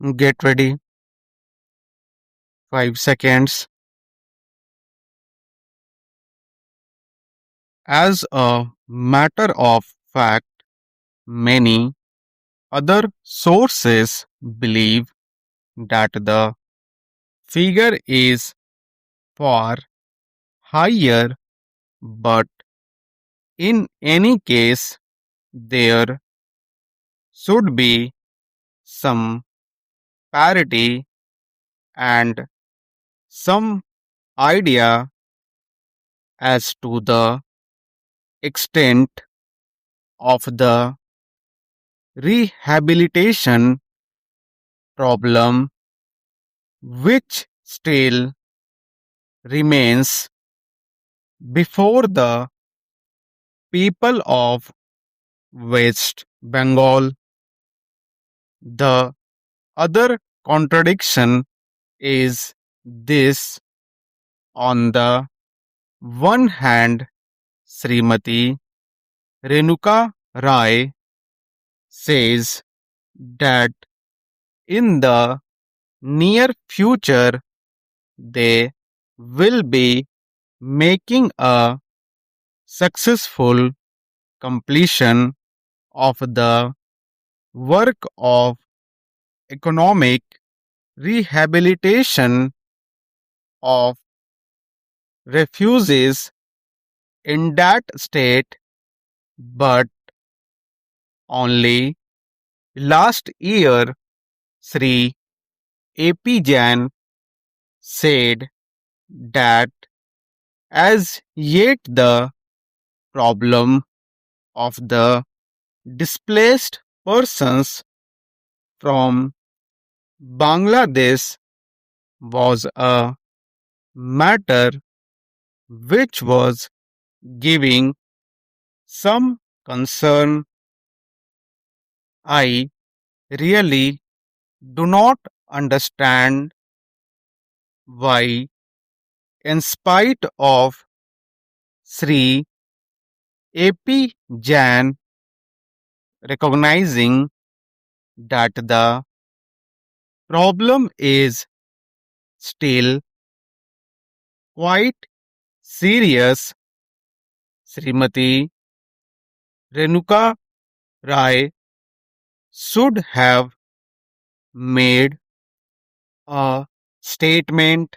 Get ready. 5 seconds. As a matter of fact, many other sources believe that the figure is far higher, but in any case, there should be some parity and some idea as to the extent of the rehabilitation problem, which still remains before the people of West Bengal. The other contradiction is this: on the one hand, Srimati Renuka Rai says that in the near future they will be making a successful completion of the work of economic rehabilitation of refugees in that state, but only last year Sri AP Jain said that as yet the problem of the displaced persons from Bangladesh was a matter which was giving some concern. I really do not understand why, in spite of Sri AP Jain recognizing that the problem is still quite serious, Srimati Renuka Rai should have made a statement.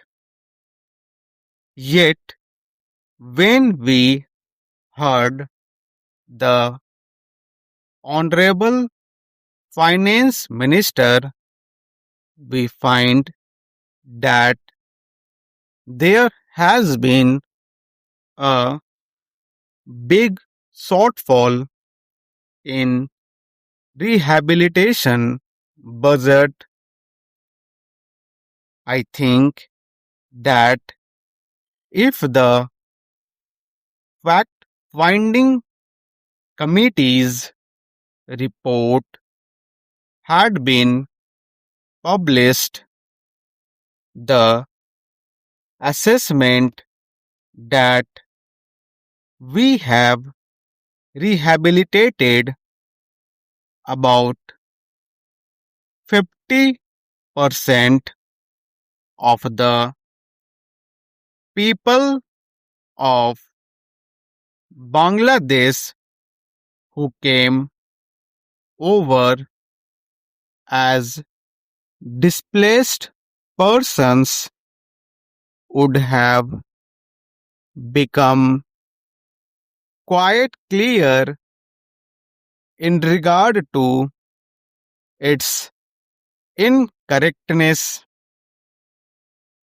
Yet, when we heard the Honorable Finance Minister, we find that there has been a big shortfall in rehabilitation budget. I think that if the fact finding committee's report had been published, the assessment that we have rehabilitated about 50% of the people of Bangladesh who came over as displaced persons would have become quite clear in regard to its incorrectness.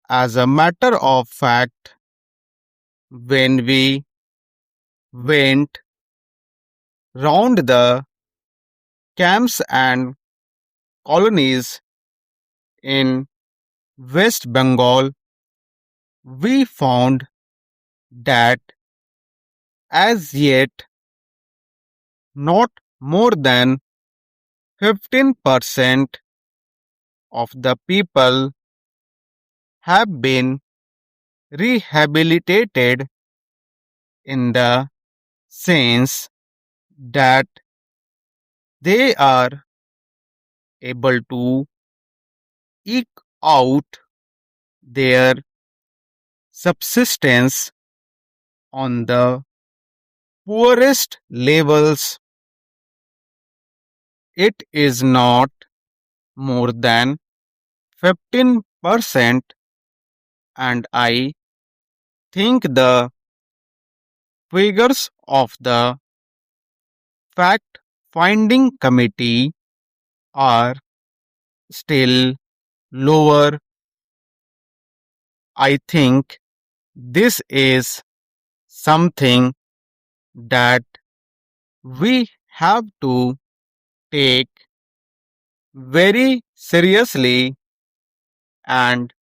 As a matter of fact, when we went round the camps and colonies in West Bengal, we found that as yet not more than 15% of the people have been rehabilitated, in the sense that they are able to eke out their subsistence on the poorest levels. It is not more than 15%, and I think the figures of the fact finding committee are still lower. I think this is something that we have to take very seriously and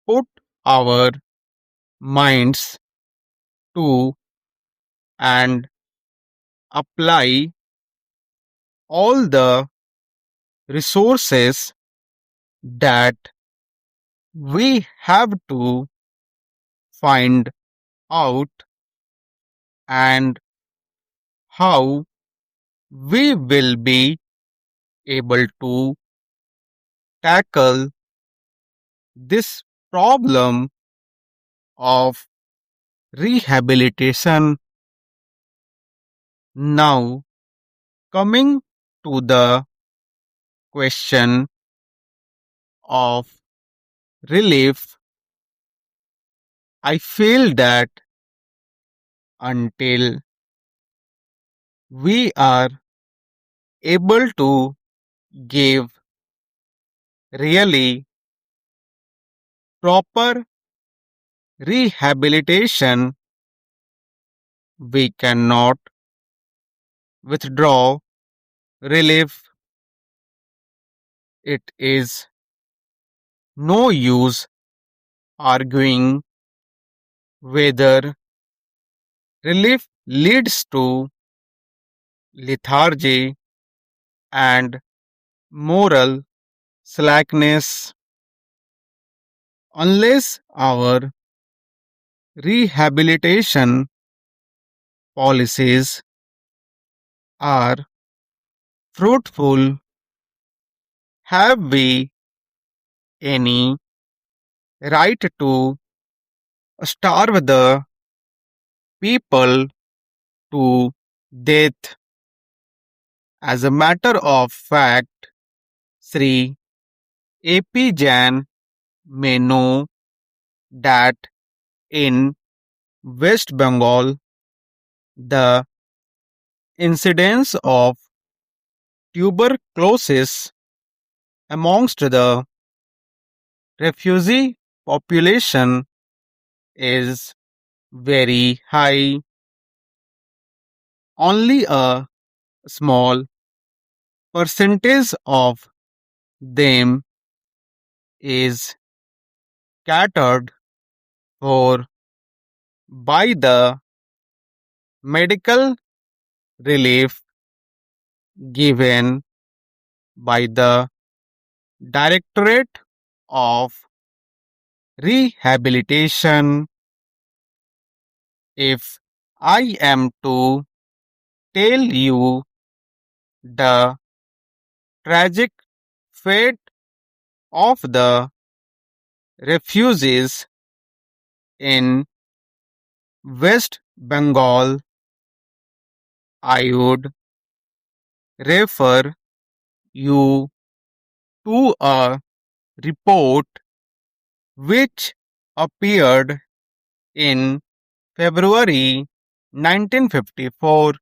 put our minds to and apply all the resources that we have to find out and how we will be able to tackle this problem of rehabilitation. Now, coming to the question of relief, I feel that until we are able to give really proper rehabilitation, we cannot withdraw relief. It is no use arguing whether relief leads to lethargy and moral slackness unless our rehabilitation policies are fruitful. Have we any right to starve the people to death? As a matter of fact, Sri A.P. Jain may know that in West Bengal, the incidence of tuberculosis amongst the refugee population is very high. Only a small percentage of them is catered for by the medical relief given by the Directorate of Rehabilitation. If I am to tell you the tragic fate of the refugees in West Bengal, I would refer you to a report which appeared in February 1954